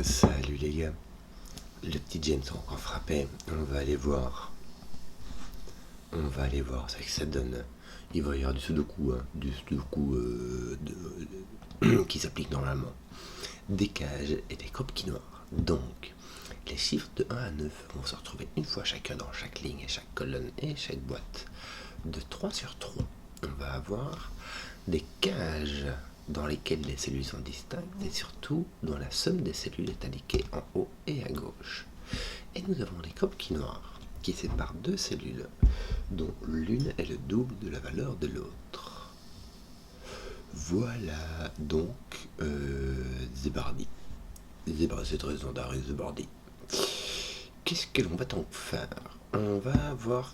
Salut les gars, le petit James a encore frappé, on va aller voir, c'est vrai que ça donne, il va y avoir du sudoku, qui s'applique normalement, des cages et des crop quinoires. Donc, les chiffres de 1 à 9 vont se retrouver une fois chacun dans chaque ligne et chaque colonne et chaque boîte. De 3 sur 3, on va avoir des cages dans lesquelles les cellules sont distinctes et surtout dont la somme des cellules est indiquée en haut et à gauche. Et nous avons des crop quinoires qui séparent deux cellules dont l'une est le double de la valeur de l'autre. Voilà donc Zebardi. C'est très standard, Zebardi. Qu'est-ce que l'on va donc faire? On va voir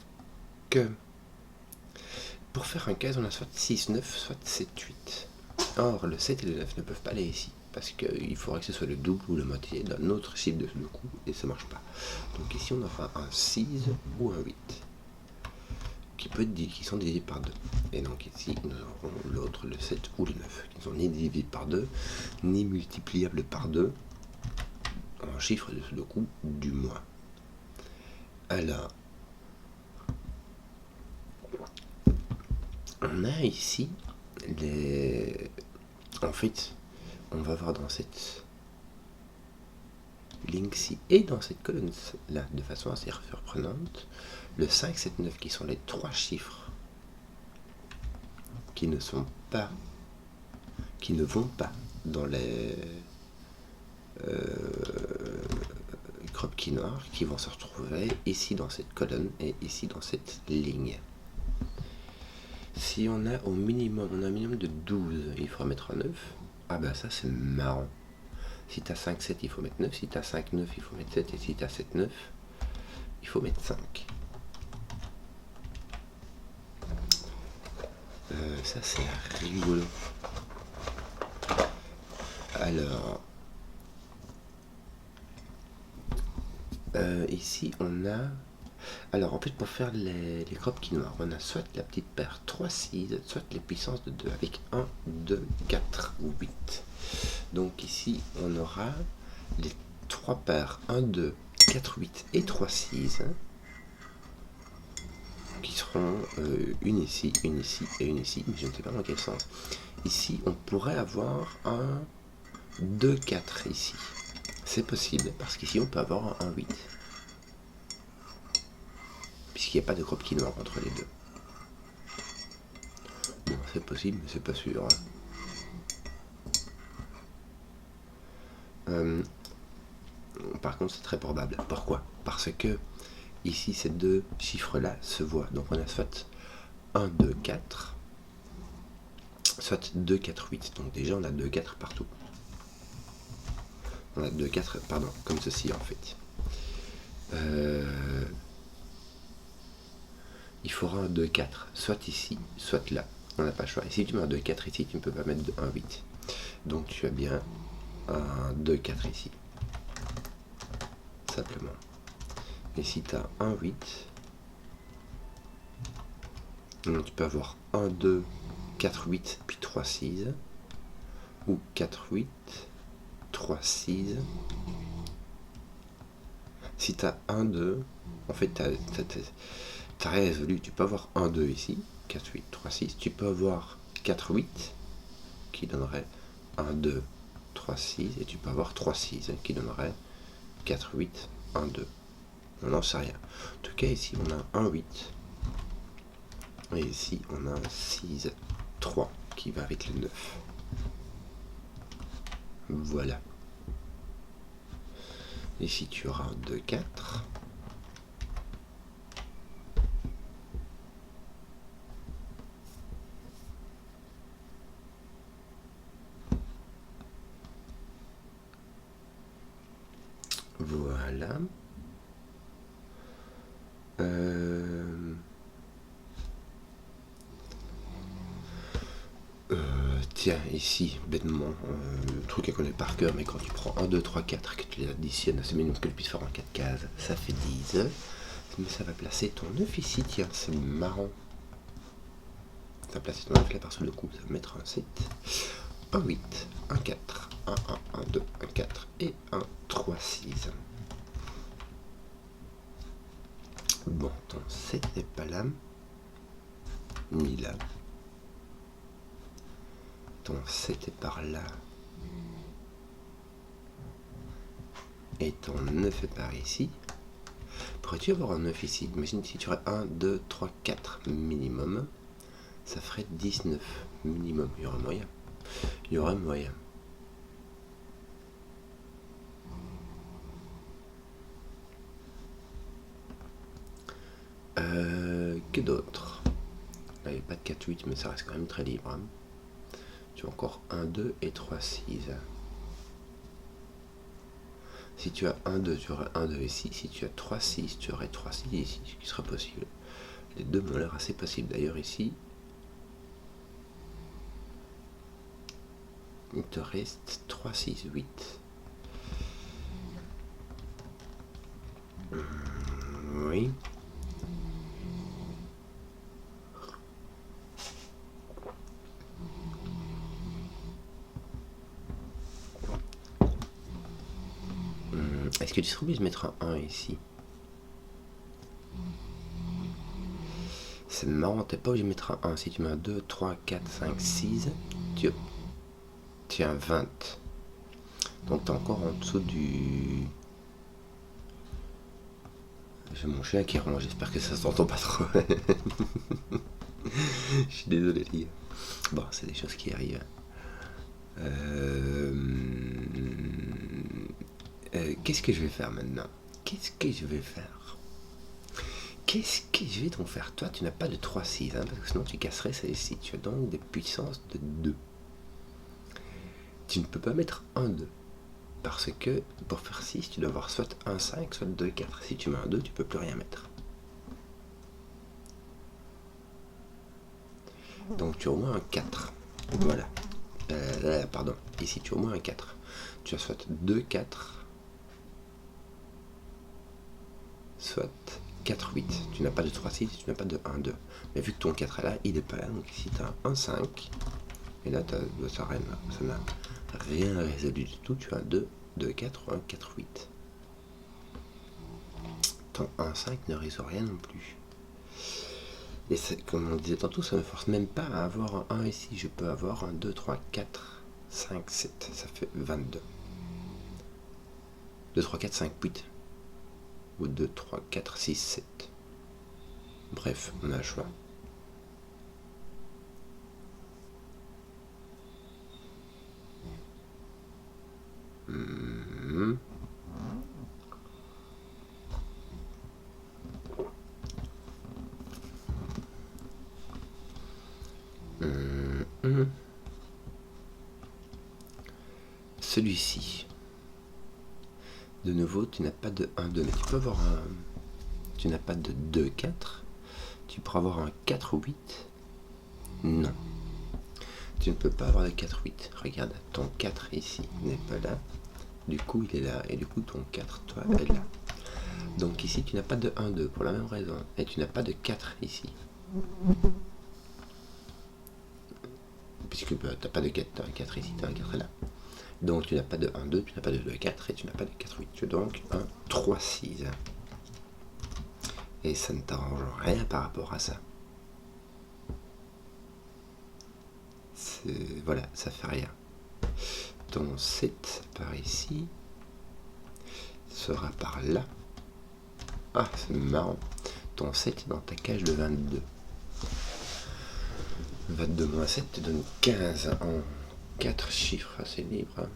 que pour faire un case, on a soit 6, 9, soit 7, 8. Or, le 7 et le 9 ne peuvent pas aller ici, parce qu'il faudrait que ce soit le double ou la moitié d'un autre chiffre de coup, et ça marche pas. Donc ici, on aura un 6 ou un 8, qui sont divisés par 2. Et donc ici, nous aurons l'autre, le 7 ou le 9, qui ne sont ni divisibles par 2, ni multipliables par 2, en chiffre de Sudoku, du moins. Alors, on a ici les... En fait, on va voir dans cette ligne-ci et dans cette colonne-là, de façon assez surprenante, le 5, 7, 9, qui sont les trois chiffres qui ne vont pas dans les crop quinoires, qui vont se retrouver ici dans cette colonne et ici dans cette ligne. Si on a un minimum de 12, il faudra mettre un 9. Ah bah ça c'est marrant. Si tu as 5, 7, il faut mettre 9. Si tu as 5, 9, il faut mettre 7. Et si tu as 7, 9, il faut mettre 5. Ça c'est rigolo. Alors, ici on a... Alors en fait, pour faire les crop quinoires, on a soit la petite paire 3, 6, soit les puissances de 2 avec 1, 2, 4 ou 8. Donc ici, on aura les 3 paires 1, 2, 4, 8 et 3, 6 qui seront une ici et une ici, mais je ne sais pas dans quel sens. Ici, on pourrait avoir un 2, 4 ici. C'est possible, parce qu'ici, on peut avoir un 8. Puisqu'il n'y a pas de crop quinoa entre les deux. Bon, c'est possible, mais c'est pas sûr. Par contre, c'est très probable. Pourquoi? Parce que ici, ces deux chiffres-là se voient. Donc on a soit 1, 2, 4, soit 2, 4, 8. Donc déjà, on a 2, 4 partout. On a 2, 4, pardon, comme ceci en fait. Il faudra un 2, 4, soit ici, soit là. On n'a pas le choix. Et si tu mets un 2, 4 ici, tu ne peux pas mettre un 8. Donc tu as bien un 2, 4 ici. Simplement. Et si tu as un 8, donc tu peux avoir 1, 2, 4, 8, puis 3, 6. Ou 4, 8, 3, 6. Si tu as 1, 2, en fait, tu as résolu. Tu peux avoir 1, 2 ici, 4, 8, 3, 6. Tu peux avoir 4, 8, qui donnerait 1, 2, 3, 6. Et tu peux avoir 3, 6, qui donnerait 4, 8, 1, 2. On n'en sait rien. En tout cas, ici, on a un 8. Et ici, on a un 6, 3, qui va avec le 9. Voilà. Ici, tu auras un 2, 4. Voilà. Tiens, ici, bêtement, le truc à connaître par cœur, mais quand tu prends 1, 2, 3, 4, que tu les additionnes, c'est minimum que tu puisses faire en 4 cases, ça fait 10. Mais ça va placer ton 9 ici, tiens, c'est marrant. Ça va placer ton 9 là par sous le coup, ça va mettre un 7, un 8, un 4, un 1, un 2, un 4 et un Et ton 9 est par ici. Pourrais-tu avoir un 9 ici? Imagine si tu aurais 1, 2, 3, 4 minimum. Ça ferait 19 minimum. Il y aurait moyen. Il y aurait moyen. Que d'autre? Là, il n'y a pas de 4, 8, mais ça reste quand même très libre. Hein. Tu as encore 1, 2 et 3, 6. Si tu as 1, 2, tu aurais 1, 2 ici. Si tu as 3, 6, tu aurais 3, 6 ici, ce qui sera possible. Les deux m'ont l'air assez possibles. D'ailleurs, ici, il te reste 3, 6, 8. Oui. Est-ce que tu serais obligé de mettre un 1 ici? C'est marrant, t'es pas obligé de mettre un 1. Si tu mets un 2, 3, 4, 5, 6, tu as un 20. Donc t'es encore en dessous du... J'ai mon chien qui ronge, j'espère que ça s'entend pas trop. Je suis désolé les gars. Bon, c'est des choses qui arrivent. Qu'est-ce que je vais faire maintenant? Qu'est-ce que je vais faire? Qu'est-ce que je vais t'en faire? Toi, tu n'as pas de 3-6, hein, parce que sinon tu casserais celle-ci. Tu as donc des puissances de 2. Tu ne peux pas mettre 1-2. Parce que pour faire 6, tu dois avoir soit 1-5, soit 2-4. Si tu mets un 2, tu peux plus rien mettre. Donc tu as au moins un 4. Voilà. Pardon. Ici, tu as au moins un 4. Tu as soit 2-4, soit 4-8. Tu n'as pas de 3-6, tu n'as pas de 1-2. Mais vu que ton 4 est là, il n'est pas là. Donc ici, tu as un 1-5. Et là, ça n'a rien résolu du tout. Tu as 2, 2-4 ou un 4-8. Ton 1-5 ne résout rien non plus. Et comme on disait tantôt, ça ne me force même pas à avoir un 1 ici. Je peux avoir un 2, 3, 4, 5, 7. Ça fait 22. 2, 3, 4, 5, 8. Ou 2, 3, 4, 6, 7. Bref, on a le choix. Celui-ci. De nouveau, tu n'as pas de 1, 2, mais tu peux avoir un... Tu n'as pas de 2, 4. Tu pourras avoir un 4, 8. Non. Tu ne peux pas avoir de 4, 8. Regarde, ton 4 ici n'est pas là. Du coup, il est là. Et du coup, ton 4, toi, est là. Donc ici, tu n'as pas de 1, 2 pour la même raison. Et tu n'as pas de 4 ici. Puisque tu n'as pas de 4, tu as un 4 ici, tu as un 4 là. Donc tu n'as pas de 1, 2, tu n'as pas de 2, 4 et tu n'as pas de 4, 8. Tu as donc un 3, 6. Et ça ne t'arrange rien par rapport à ça. Voilà, ça fait rien. Ton 7 par ici sera par là. Ah, c'est marrant. Ton 7 est dans ta cage de 22. 22 moins 7 te donne 15 en 4 chiffres assez libres. Hein.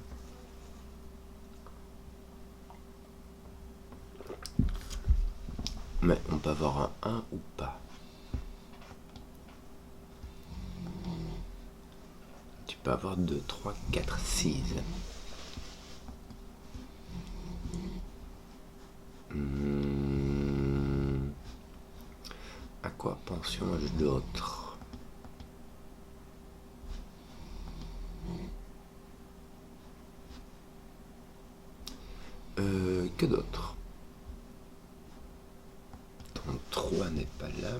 Mais on peut avoir un 1 ou pas. Tu peux avoir 2, 3, 4, 6. À quoi pensions-je d'autre? Que d'autre? Ton 3 n'est pas là.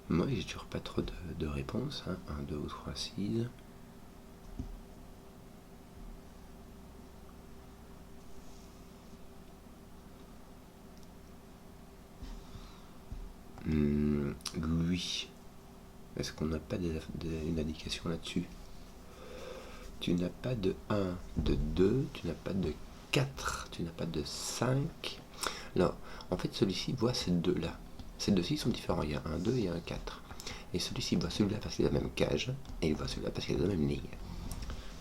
Moi, j'ai toujours pas trop de réponses. Hein. 1, 2 ou 3, 6. Lui, est-ce qu'on n'a pas une indication là-dessus? Tu n'as pas de 1, de 2, tu n'as pas de 4, tu n'as pas de 5. Non, en fait, celui-ci voit ces deux-là. Ces deux-ci sont différents. Il y a un 2 et un 4. Et celui-ci voit celui-là parce qu'il a la même cage, et il voit celui-là parce qu'il a la même ligne.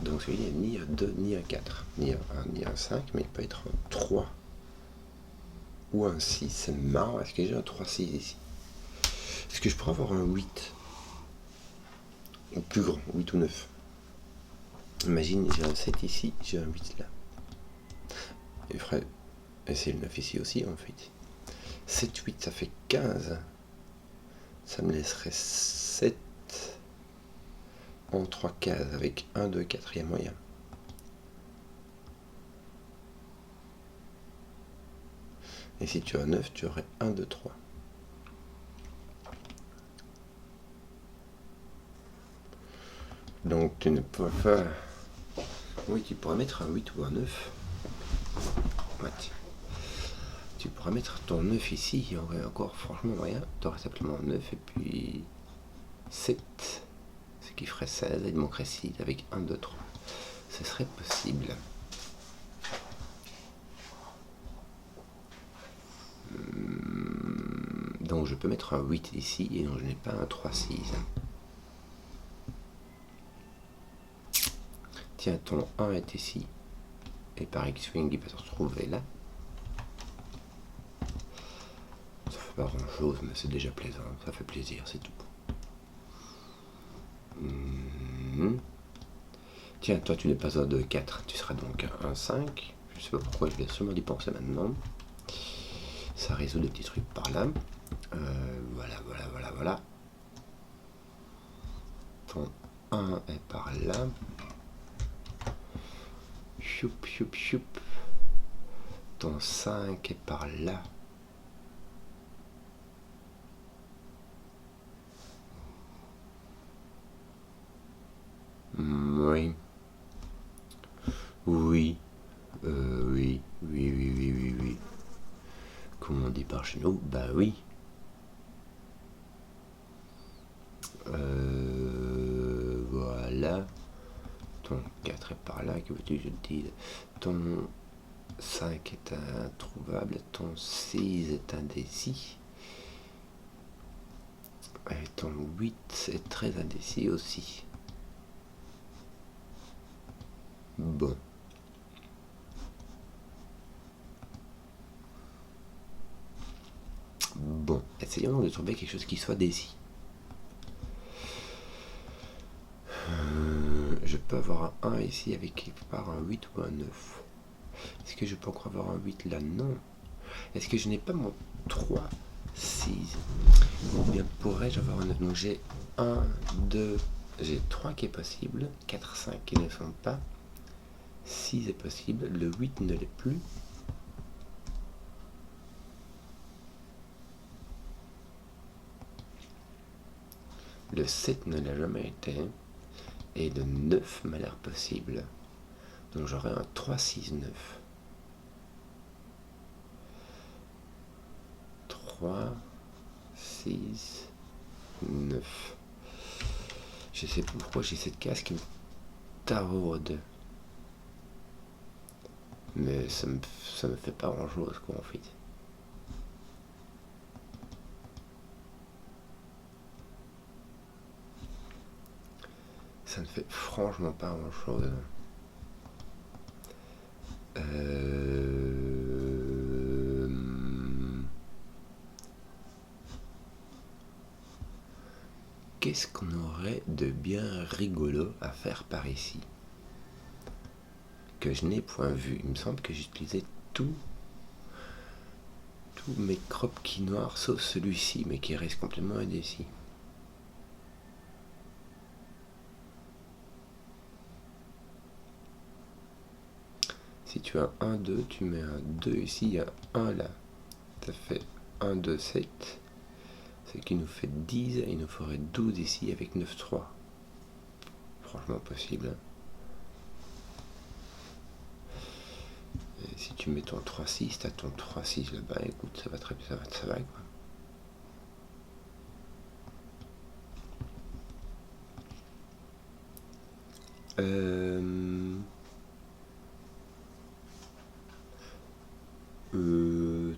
Donc celui-là n'est ni un 2, ni un 4, ni un 1, ni un 5, mais il peut être un 3 ou un 6. C'est marrant, est-ce que j'ai un 3-6 ici? Est-ce que je pourrais avoir un 8? Ou plus grand, 8 ou 9. Imagine, j'ai un 7 ici, j'ai un 8 là. Et c'est le 9 ici aussi, en fait. 7, 8, ça fait 15. Ça me laisserait 7 en 3 cases avec 1, 2, 4, il y a moyen. Et si tu as 9, tu aurais 1, 2, 3. Donc tu ne pourrais pas... Oui, tu pourrais mettre un 8 ou un 9. Ouais. Tu pourrais mettre ton 9 ici, il y aurait encore franchement rien. Tu aurais simplement 9 et puis 7, ce qui ferait 16, il manquerait 6 avec 1, 2, 3. Ce serait possible. Donc je peux mettre un 8 ici et non, je n'ai pas un 3, 6. Tiens, ton 1 est ici. Et par X-Wing, il va se retrouver là. Ça fait pas grand chose, mais c'est déjà plaisant. Ça fait plaisir, c'est tout. Tiens, toi tu n'es pas un 2, 4. Tu seras donc un 1, 5. Je sais pas pourquoi je vais sûrement d'y penser maintenant. Ça résout des petits trucs par là. Voilà. Ton 1 est par là. Choup. Ton 5 est par là. Oui. Oui. Comment on dit par chez nous? Bah oui. Voilà. Ton 4 est par là, que veux-tu que je te dise? Ton 5 est introuvable, ton 6 est indécis. Et ton 8 est très indécis aussi. Bon. Essayons donc de trouver quelque chose qui soit décis. Je peux avoir un 1 ici avec quelque part un 8 ou un 9. Est-ce que je peux encore avoir un 8 là? Non. Est-ce que je n'ai pas mon 3, 6? Ou bien pourrais-je avoir un 9? Donc j'ai 1, 2, j'ai 3 qui est possible, 4, 5 qui ne sont pas, 6 est possible, le 8 ne l'est plus. Le 7 ne l'a jamais été. Et le 9 m'a l'air possible. Donc j'aurai un 3, 6, 9. 3, 6, 9. Je sais pas pourquoi j'ai cette case qui me taraude. Mais ça me fait pas grand chose quoi en fait. Ça ne fait franchement pas grand chose. Qu'est-ce qu'on aurait de bien rigolo à faire par ici que je n'ai point vu? Il me semble que j'utilisais tous mes crop quinoirs sauf celui-ci, mais qui reste complètement indécis. Si tu as 1, 2, tu mets un 2 ici, il y a 1 là. Ça fait 1, 2, 7. Ce qui nous fait 10, et il nous ferait 12 ici avec 9, 3. Franchement possible. Et si tu mets ton 3, 6, t'as ton 3, 6 là-bas, écoute, ça va très bien, ça va quoi.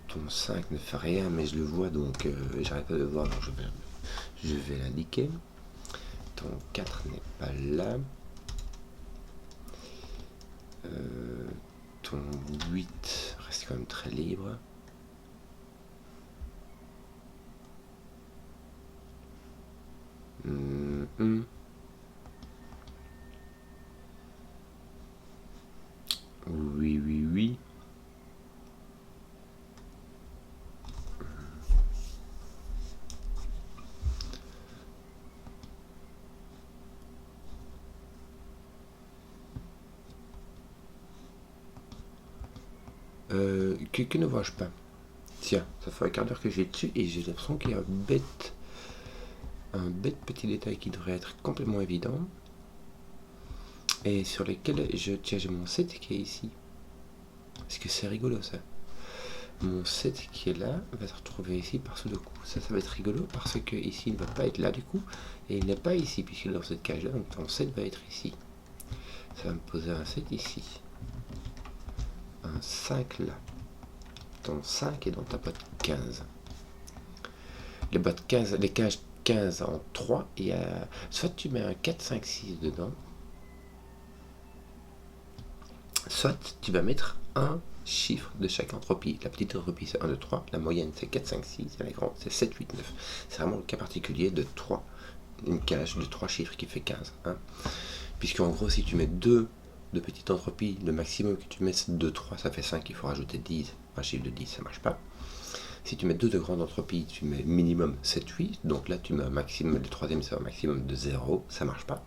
Ton 5 ne fait rien, mais je le vois, donc j'arrête pas de le voir, donc je vais l'indiquer. Ton 4 n'est pas là. Ton 8 reste quand même très libre. Oui, oui, oui. Que ne vois-je pas? Tiens, ça fait un quart d'heure que j'ai dessus et j'ai l'impression qu'il y a un bête petit détail qui devrait être complètement évident et sur lequel j'ai mon 7 qui est ici. Parce que c'est rigolo ça. Mon 7 qui est là va se retrouver ici par ce coup. Ça va être rigolo parce que ici il ne va pas être là du coup et il n'est pas ici puisqu'il est dans cette cage là, donc ton 7 va être ici. Ça va me poser un 7 ici. Un 5 là. Ton 5 est dans ta boîte 15. Les boîtes 15, les cages 15 en 3, et soit tu mets un 4, 5, 6 dedans, soit tu vas mettre un chiffre de chaque entropie. La petite entropie c'est 1, 2, 3, la moyenne c'est 4, 5, 6, et la grande c'est 7, 8, 9. C'est vraiment le cas particulier de 3, une cage de 3 chiffres qui fait 15. Hein. Puisqu'en gros, si tu mets 2 de petite entropie, le maximum que tu mets c'est 2, 3, ça fait 5, il faut rajouter 10. Un chiffre de 10, ça marche pas. Si tu mets 2 de grande entropie, tu mets minimum 7, 8. Donc là, tu mets un maximum, le troisième, c'est un maximum de 0. Ça marche pas.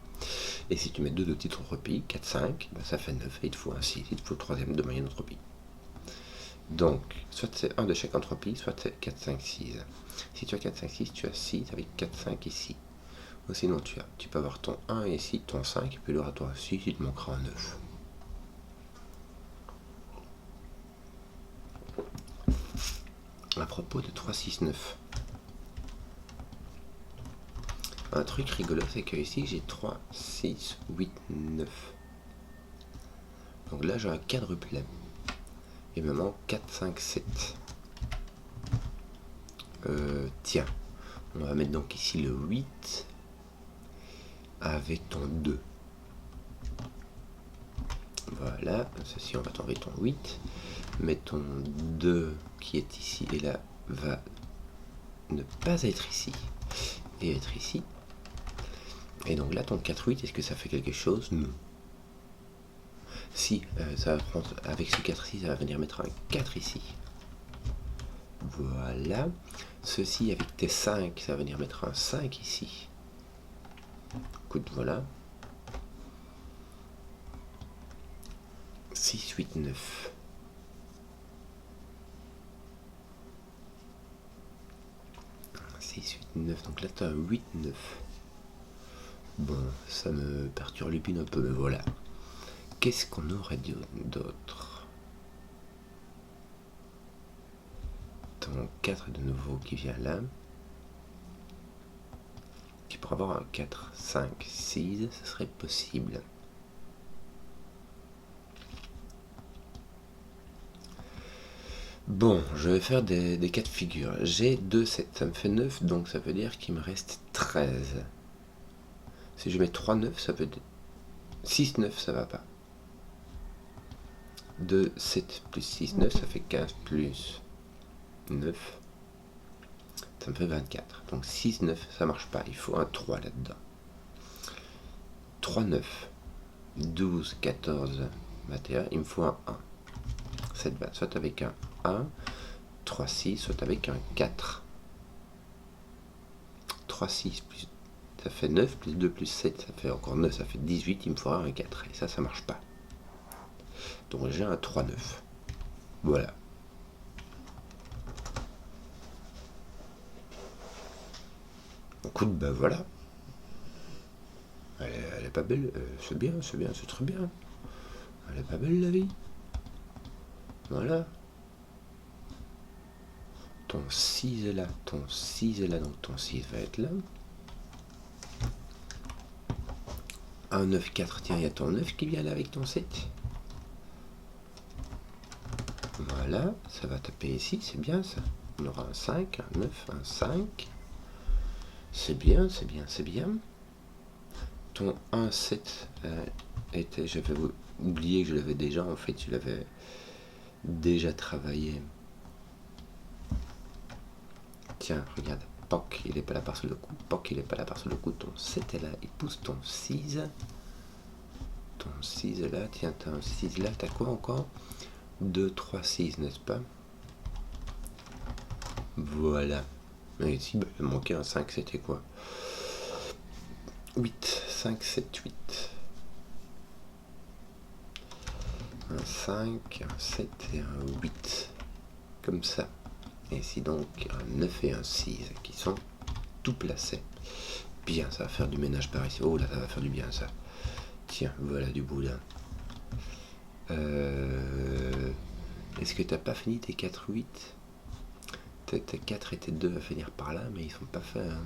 Et si tu mets 2 de petite entropie, 4, 5, ben ça fait 9. Et il te faut un 6. Il te faut le troisième de moyenne entropie. Donc, soit c'est 1 de chaque entropie, soit c'est 4, 5, 6. Si tu as 4, 5, 6, tu as 6 avec 4, 5 ici. Ou sinon, tu peux avoir ton 1 ici, ton 5, et puis là, toi 6, il te manquera un 9. À propos de 3, 6, 9. Un truc rigolo, c'est que ici j'ai 3, 6, 8, 9. Donc là j'ai un quadruplet. Il me manque 4, 5, 7. Tiens, on va mettre donc ici le 8 avec ton 2. Voilà, ceci on va t'enlever ton 8. Mais ton 2 qui est ici et là va ne pas être ici et être ici. Et donc là ton 4, 8, est-ce que ça fait quelque chose? Non. Si, ça va prendre, avec ce 4 ici, ça va venir mettre un 4 ici. Voilà. Ceci, avec tes 5, ça va venir mettre un 5 ici. Écoute, voilà. 6, 8, 9. Donc là, tu as un 8, 9. Bon, ça me perturlupine un peu, mais voilà. Qu'est-ce qu'on aurait d'autre? Ton 4 de nouveau qui vient là. Tu pourrais avoir un 4, 5, 6, ce serait possible. Bon, je vais faire des cas de figure. J'ai 2, 7, ça me fait 9, donc ça veut dire qu'il me reste 13. Si je mets 3, 9, ça veut dire... 6, 9, ça va pas. 2, 7 plus 6, 9, ça fait 15 plus 9. Ça me fait 24. Donc 6, 9, ça marche pas. Il faut un 3 là-dedans. 3, 9, 12, 14, 21. Il me faut un 1. 7 va soit avec un 1, 3, 6, soit avec un 4. 3, 6 plus... Ça fait 9, plus 2 plus 7, ça fait encore 9, ça fait 18. Il me faudra un 4. Et ça marche pas. Donc j'ai un 3, 9. Voilà. Écoute, ben voilà. Elle est pas belle, c'est bien, c'est très bien. Elle est pas belle la vie. Voilà. Ton 6 est là, ton 6 est là, donc ton 6 va être là. 1, 9, 4, tiens, il y a ton 9 qui vient là avec ton 7. Voilà, ça va taper ici, c'est bien ça. On aura un 5, un 9, un 5. C'est bien, c'est bien, c'est bien. Ton 1, 7 était, j'avais oublié que je l'avais déjà, en fait, je l'avais déjà travaillé. Tiens, regarde, POC, il est pas là par sous le coup, POC, il est pas là par sous le coup, ton 7 est là, il pousse ton 6. Ton 6 là, tiens, t'as un 6 là, t'as quoi encore? 2, 3, 6, n'est-ce pas? Voilà. Et ici, bah, il manquait un 5, c'était quoi? 8, 5, 7, 8. Un 5, un 7 et un 8. Comme ça. Et ici donc un 9 et un 6 qui sont tout placés. Bien, ça va faire du ménage par ici. Oh là, ça va faire du bien ça. Tiens, voilà du boudin. Est-ce que t'as pas fini tes 4, 8? Tes 4 et tes 2 à finir par là, mais ils sont pas faits. Hein.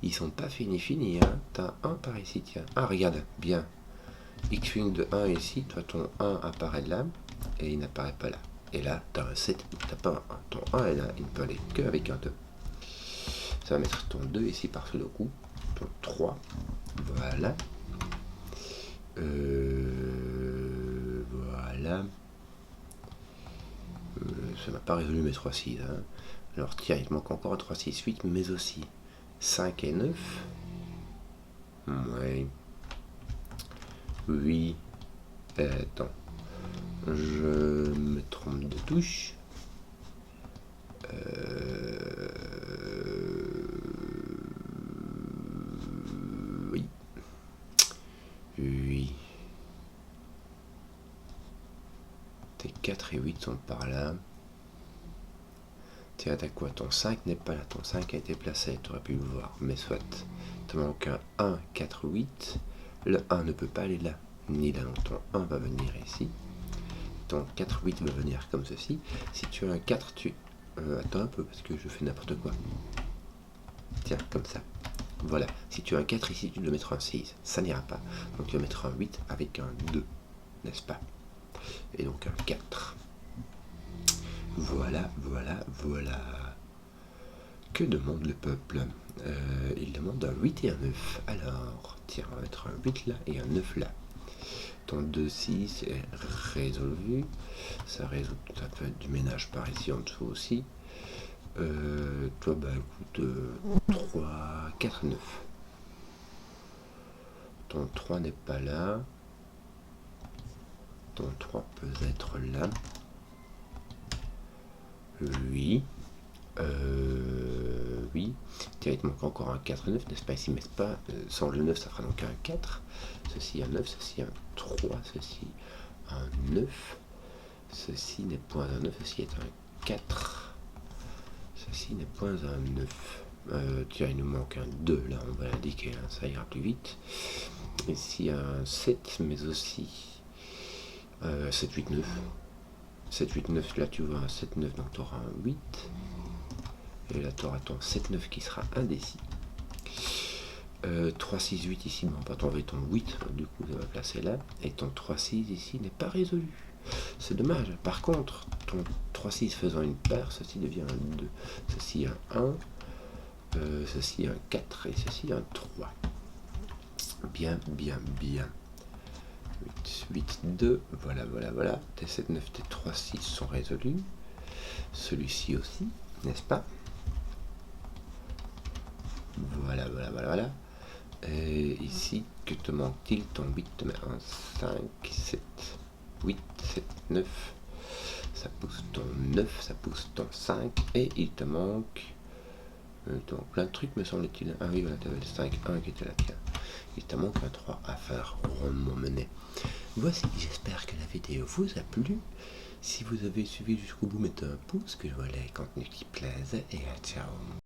Ils sont pas finis. Hein. T'as un par ici, tiens. Ah, regarde, bien. X-wing de 1 ici, toi ton 1 apparaît là, et il n'apparaît pas là. Et là, t'as un 7, t'as pas un 1. Ton 1 est là, il ne peut aller qu'avec un 2. Ça va mettre ton 2 ici par-dessus le coup. Ton 3. Voilà. Voilà. Ça m'a pas résolu mes 3, 6. Hein. Alors tiens, il manque encore un 3, 6, 8, mais aussi 5 et 9. Ouais. Oui. Attends. Je me trompe de touche. Oui. Oui. Tes 4 et 8 sont par là. Tiens, t'as quoi? Ton 5 n'est pas là. Ton 5 a été placé. Tu aurais pu le voir. Mais soit. Tu manques un 1, 4, 8. Le 1 ne peut pas aller là. Ni là. Donc ton 1 va venir ici. Ton 4, 8 va venir comme ceci. Si tu as un 4, tu... attends un peu parce que je fais n'importe quoi. Tiens, comme ça. Voilà. Si tu as un 4 ici, tu dois mettre un 6. Ça n'ira pas. Donc tu vas mettre un 8 avec un 2. N'est-ce pas? Et donc un 4. Voilà, voilà, voilà. Que demande le peuple? Il demande un 8 et un 9. Alors, tiens, on va mettre un 8 là et un 9 là. Ton 2, 6 est résolu. Ça résout, ça fait du ménage par ici en dessous aussi. Toi, bah écoute, 3, 4, 9. Ton 3 n'est pas là. Ton 3 peut être là. Oui. Oui. Tiens, il te manque encore un 4 et 9, n'est-ce pas ici? Mais pas, sans le 9, ça fera donc un 4. Ceci un 9, ceci un 3, ceci un 9. Ceci n'est point un 9, ceci est un 4. Ceci n'est point un 9. Tiens, il nous manque un 2, là, on va l'indiquer, hein, ça ira plus vite. Ici un 7, mais aussi 7, 8, 9. 7, 8, 9, là tu vois un 7, 9, donc tu auras un 8. Et là tu auras ton 7, 9 qui sera indécis. 3, 6, 8 ici, mais on va t'enlever ton 8, du coup ça va placer là. Et ton 3, 6 ici n'est pas résolu. C'est dommage. Par contre, ton 3, 6 faisant une paire, ceci devient un 2. Ceci un 1. Ceci un 4 et ceci un 3. Bien, bien, bien. 8, 8, 2, voilà, voilà, voilà. Tes 7, 9, tes 3, 6 sont résolus. Celui-ci aussi, n'est-ce pas? Voilà, voilà, voilà, voilà. Et ici, que te manque-t-il? Ton 8 te met un 5, 7, 8, 7, 9. Ça pousse ton 9, ça pousse ton 5. Et il te manque... donc plein de trucs me semble-t-il. Ah oui, voilà, tu avais le 5, 1 qui était là, tiens. Il te manque un 3 à faire rondement mener. Voici, j'espère que la vidéo vous a plu. Si vous avez suivi jusqu'au bout, mettez un pouce, que je vois les contenus qui plaisent. Et ciao.